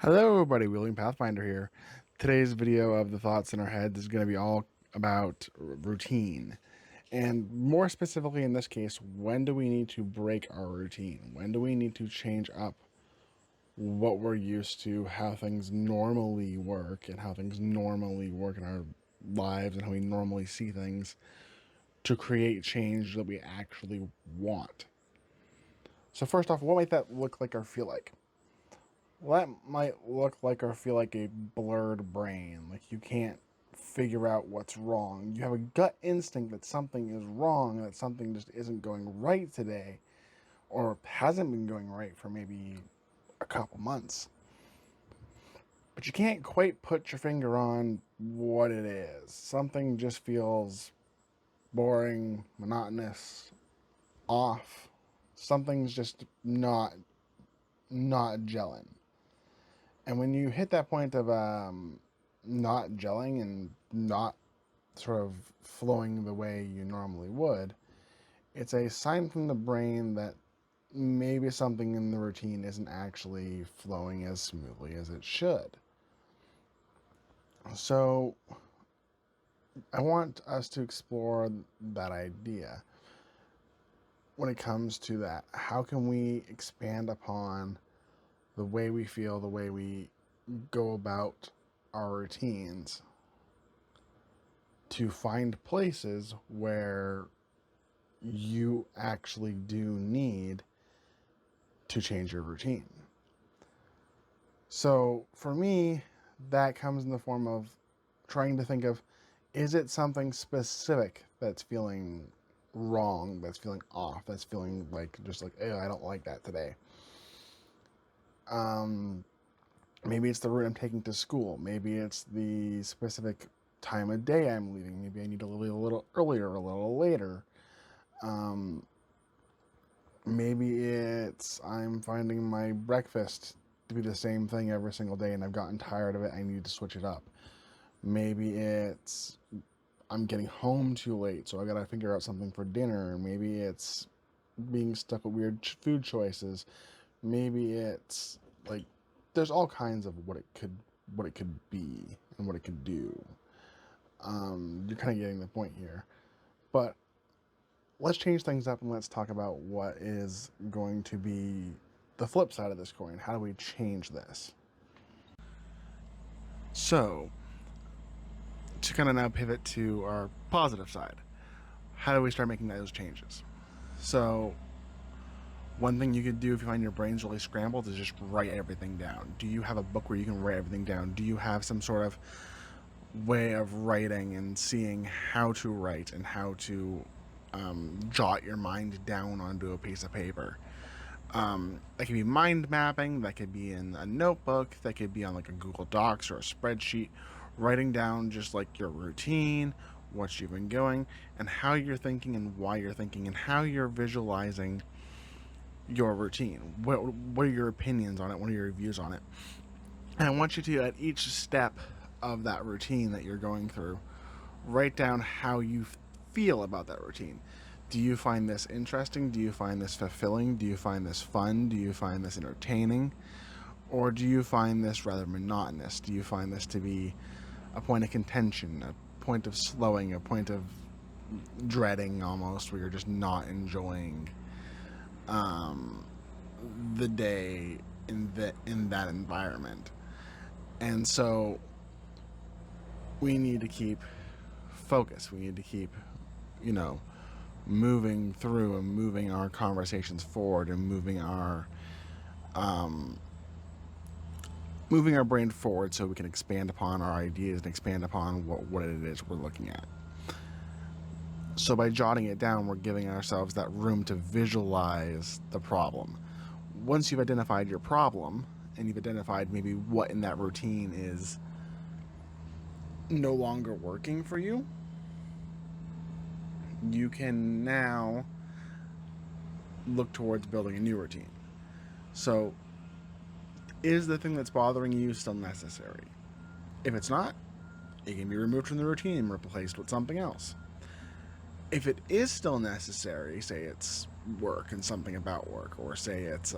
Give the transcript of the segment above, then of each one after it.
Hello everybody, Wheeling Pathfinder here. Today's video of the thoughts in our heads is going to be all about routine. And more specifically in this case, when do we need to break our routine? When do we need to change up what we're used to, how things normally work, and how things normally work in our lives, and how we normally see things to create change that we actually want? So first off, what might that look like or feel like? Well, that might look like or feel like a blurred brain, like you can't figure out what's wrong. You have a gut instinct that something is wrong, that something just isn't going right today, or hasn't been going right for maybe a couple months. But you can't quite put your finger on what it is. Something just feels boring, monotonous, off. Something's just not gelling. And when you hit that point of not gelling and not sort of flowing the way you normally would, it's a sign from the brain that maybe something in the routine isn't actually flowing as smoothly as it should. So I want us to explore that idea when it comes to that. How can we expand upon the way we feel, the way we go about our routines, to find places where you actually do need to change your routine? So for me, that comes in the form of trying to think of, is it something specific that's feeling wrong, that's feeling off, that's feeling like just like, I don't like that today. Um, Maybe it's the route I'm taking to school. Maybe it's the specific time of day I'm leaving. Maybe I need to leave a little earlier or a little later. Um, Maybe it's I'm finding my breakfast to be the same thing every single day and I've gotten tired of it. I need to switch it up. Maybe it's I'm getting home too late, so I gotta figure out something for dinner. Maybe it's being stuck with weird food choices. Maybe it's like there's all kinds of what it could be and what it could do. You're kind of getting the point here, but let's change things up and let's talk about what is going to be the flip side of this coin. How do we change this? So, to kind of now pivot to our positive side, how do we start making those changes? So, one thing you could do if you find your brain's really scrambled is just write everything down. Do you have a book where you can write everything down? Do you have some sort of way of writing and seeing how to write and how to jot your mind down onto a piece of paper? That could be mind mapping, that could be in a notebook, that could be on like a Google Docs or a spreadsheet, writing down just like your routine, what you've been going, and how you're thinking and why you're thinking and how you're visualizing your routine. What are your opinions on it? What are your views on it? And I want you to, at each step of that routine that you're going through, write down how you feel about that routine. Do you find this interesting? Do you find this fulfilling? Do you find this fun? Do you find this entertaining? Or do you find this rather monotonous? Do you find this to be a point of contention, a point of slowing, a point of dreading almost, where you're just not enjoying um, the day in that environment? And so we need to keep focus. We need to keep, you know, moving through and moving our conversations forward and um, moving our brain forward so we can expand upon our ideas and expand upon what it is we're looking at. So by jotting it down, we're giving ourselves that room to visualize the problem. Once you've identified your problem and you've identified maybe what in that routine is no longer working for you, you can now look towards building a new routine. So, is the thing that's bothering you still necessary? If it's not, it can be removed from the routine and replaced with something else. If it is still necessary, say it's work and something about work, or say it's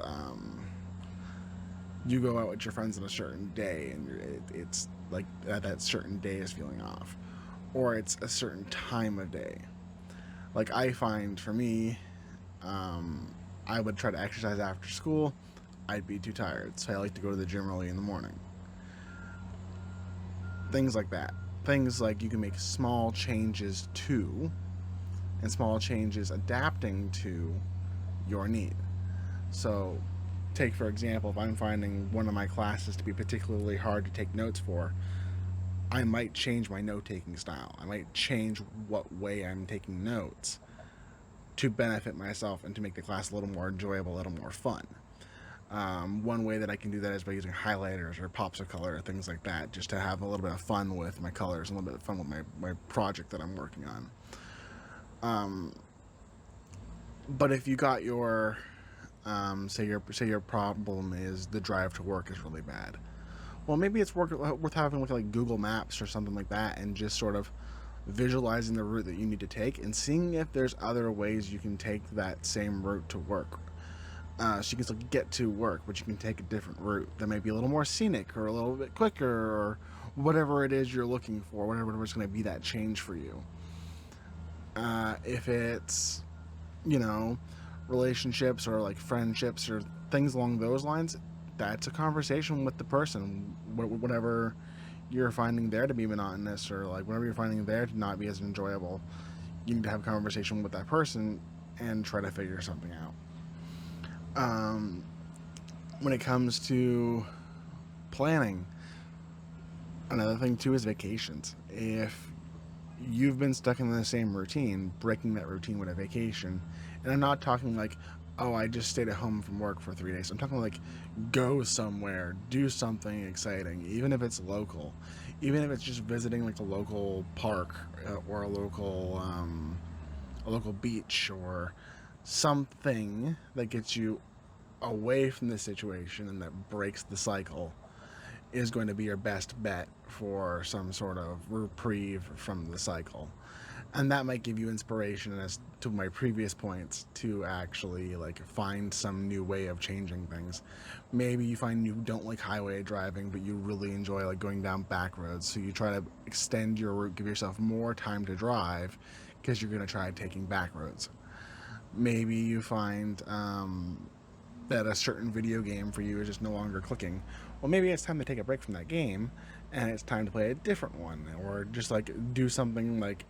you go out with your friends on a certain day, and it's like that certain day is feeling off, or it's a certain time of day. Like I find for me, um, I would try to exercise after school. I'd be too tired, so I like to go to the gym early in the morning. Things like that. Things like you can make small changes to, and small changes adapting to your need. So, take for example, if I'm finding one of my classes to be particularly hard to take notes for, I might change my note taking style. I might change what way I'm taking notes to benefit myself and to make the class a little more enjoyable, a little more fun. One way that I can do that is by using highlighters or pops of color or things like that, just to have a little bit of fun with my colors, a little bit of fun with my project that I'm working on. Um, but if you got your say your problem is the drive to work is really bad, well, maybe it's worth having like Google Maps or something like that, and just sort of visualizing the route that you need to take and seeing if there's other ways you can take that same route to work. So you can still get to work, but you can take a different route that may be a little more scenic or a little bit quicker or whatever it is you're looking for, whatever's going to be that change for you. If it's, you know, relationships or like friendships or things along those lines, that's a conversation with the person. Whatever you're finding there to be monotonous, or like whatever you're finding there to not be as enjoyable, you need to have a conversation with that person and try to figure something out. Um, when it comes to planning, another thing too is vacations. If you've been stuck in the same routine, breaking that routine with a vacation, and I'm not talking like, oh, I just stayed at home from work for 3 days. I'm talking like, go somewhere, do something exciting, even if it's local, even if it's just visiting like a local park, or a local beach, or something that gets you away from the situation and that breaks the cycle, is going to be your best bet for some sort of reprieve from the cycle. And that might give you inspiration, as to my previous points, to actually like find some new way of changing things. Maybe you find you don't like highway driving, but you really enjoy like going down back roads, so you try to extend your route, give yourself more time to drive, because you're going to try taking back roads. Maybe you find that a certain video game for you is just no longer clicking. Well, maybe it's time to take a break from that game, and it's time to play a different one, or just like do something like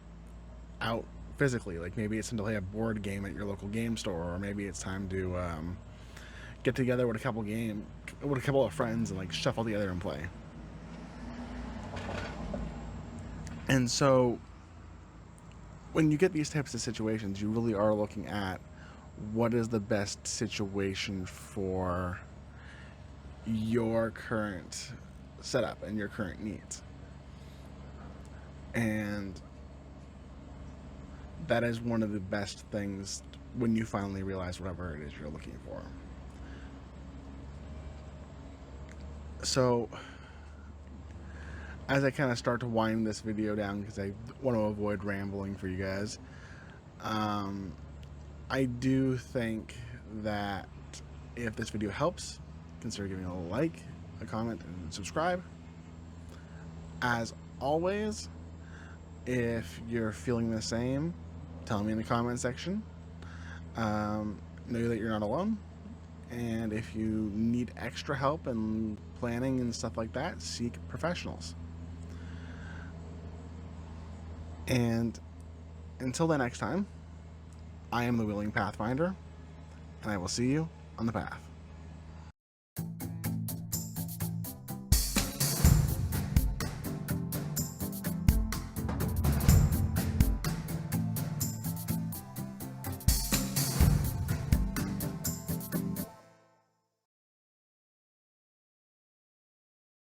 out physically. Like maybe it's time to play a board game at your local game store, or maybe it's time to get together with a couple of friends and like shuffle together and play. And so when you get these types of situations, you really are looking at what is the best situation for your current setup and your current needs. And that is one of the best things when you finally realize whatever it is you're looking for. So, as I kind of start to wind this video down, because I want to avoid rambling for you guys, I do think that if this video helps, consider giving it a like, a comment, and subscribe. As always, if you're feeling the same, tell me in the comment section. Know that you're not alone. And if you need extra help in planning and stuff like that, seek professionals. And until the next time, I am the Willing Pathfinder, and I will see you on the path.